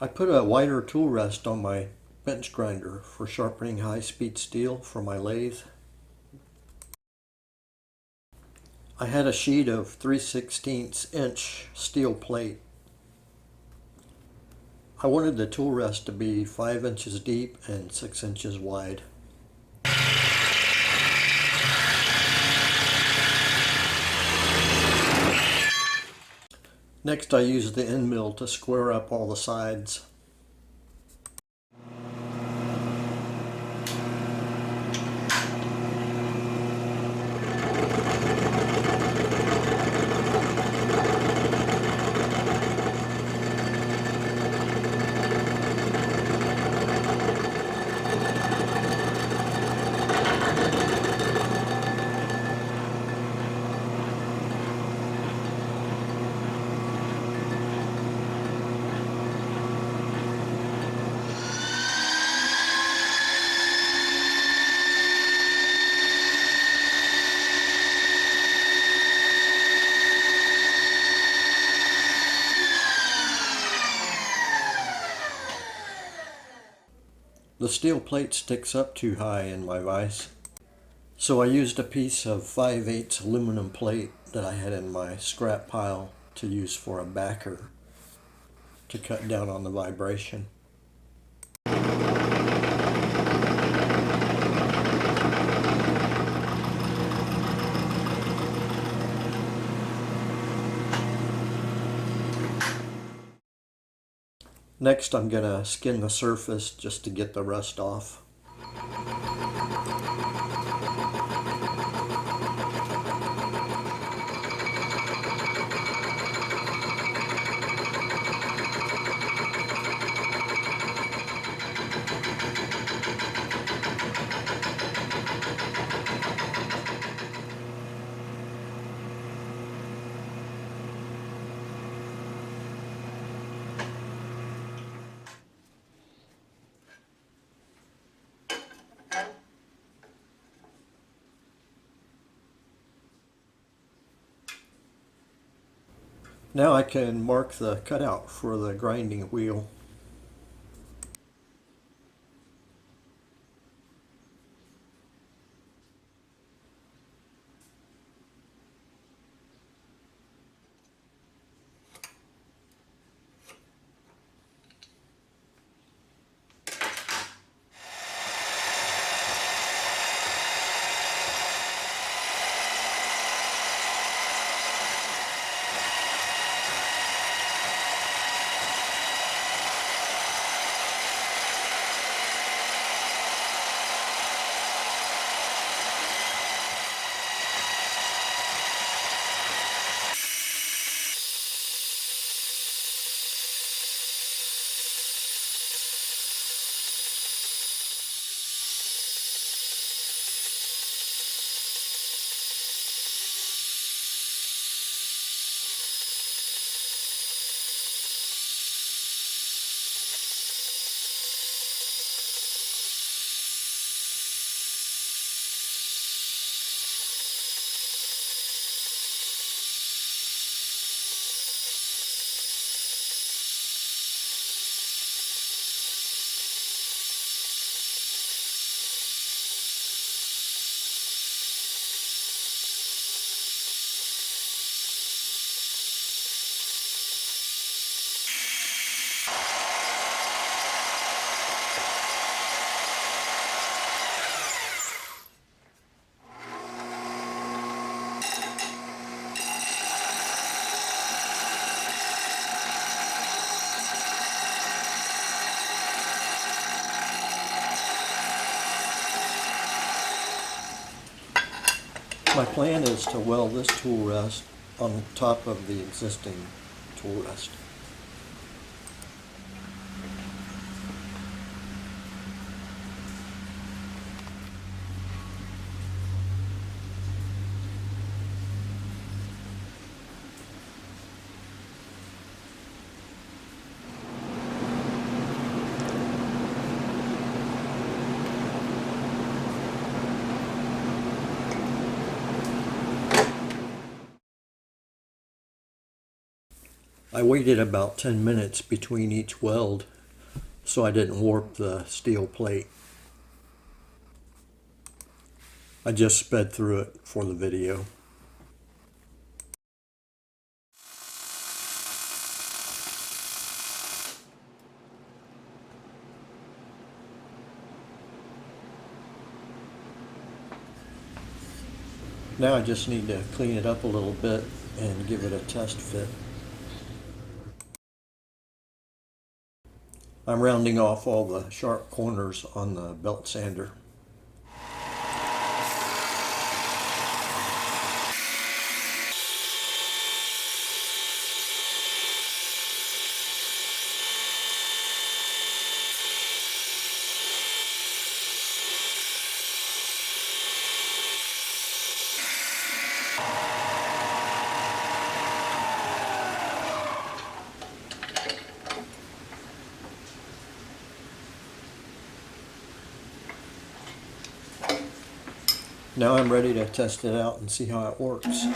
I put a wider tool rest on my bench grinder for sharpening high-speed steel for my lathe. I had a sheet of 3/16 inch steel plate. I wanted the tool rest to be 5 inches deep and 6 inches wide. Next, I used the end mill to square up all the sides. The steel plate sticks up too high in my vise, so I used a piece of 5/8 aluminum plate that I had in my scrap pile to use for a backer to cut down on the vibration. Next, I'm going to skin the surface just to get the rust off. Now I can mark the cutout for the grinding wheel. My plan is to weld this tool rest on top of the existing tool rest. I waited about 10 minutes between each weld so I didn't warp the steel plate. I just sped through it for the video. Now I just need to clean it up a little bit and give it a test fit. I'm rounding off all the sharp corners on the belt sander. Now I'm ready to test it out and see how it works.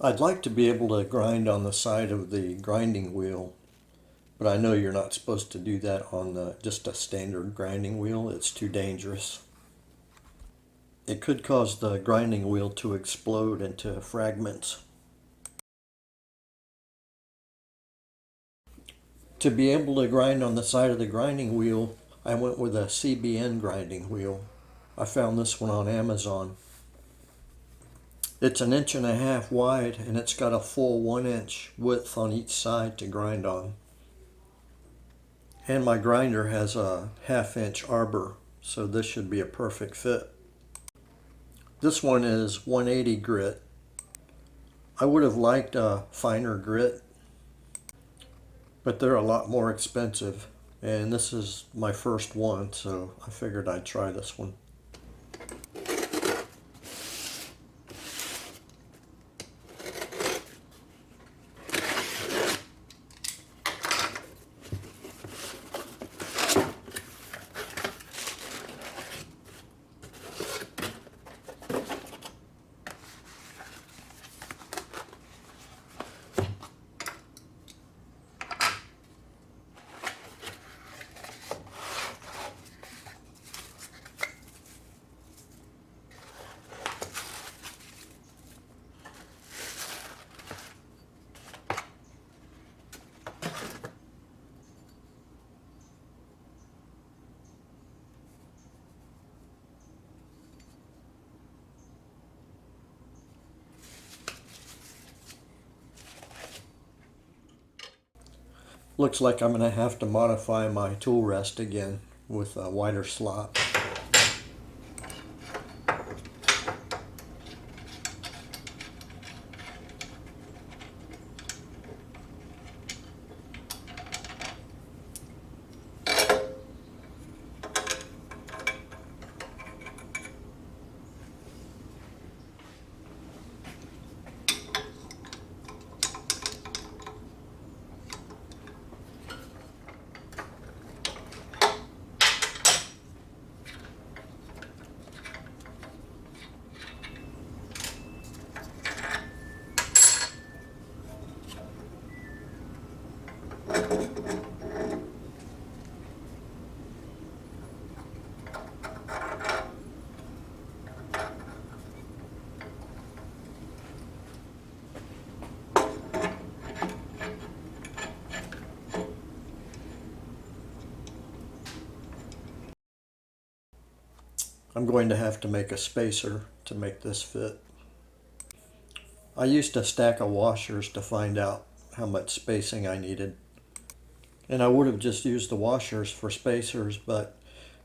I'd like to be able to grind on the side of the grinding wheel, but I know you're not supposed to do that on just a standard grinding wheel. It's too dangerous. It could cause the grinding wheel to explode into fragments. To be able to grind on the side of the grinding wheel, I went with a CBN grinding wheel. I found this one on Amazon. It's 1.5 inches wide and it's got a full 1 inch width on each side to grind on. And my grinder has a 1/2 inch arbor, so this should be a perfect fit. This one is 180 grit. I would have liked a finer grit, but they're a lot more expensive. And this is my first one, so I figured I'd try this one. Looks like I'm going to have to modify my tool rest again with a wider slot. I'm going to have to make a spacer to make this fit. I used a stack of washers to find out how much spacing I needed. And I would have just used the washers for spacers, but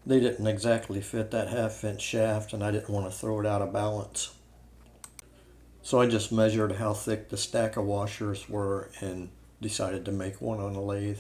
they didn't exactly fit that 1/2 inch shaft and I didn't want to throw it out of balance. So I just measured how thick the stack of washers were and decided to make one on a lathe.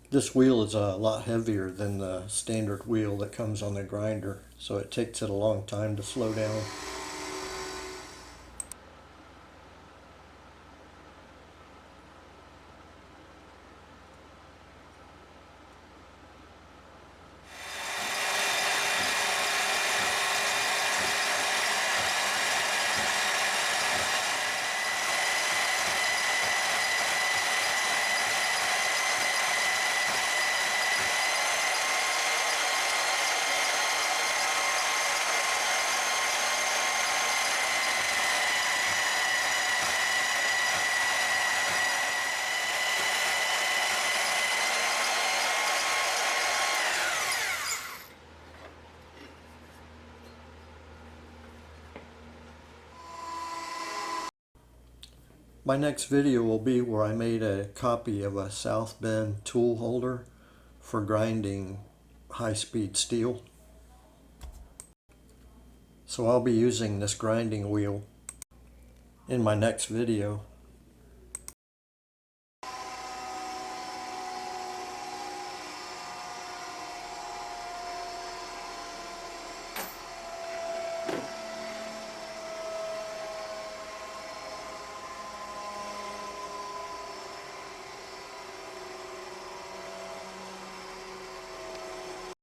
This wheel is a lot heavier than the standard wheel that comes on the grinder, so it takes it a long time to slow down. My next video will be where I made a copy of a South Bend tool holder for grinding high-speed steel. So I'll be using this grinding wheel in my next video.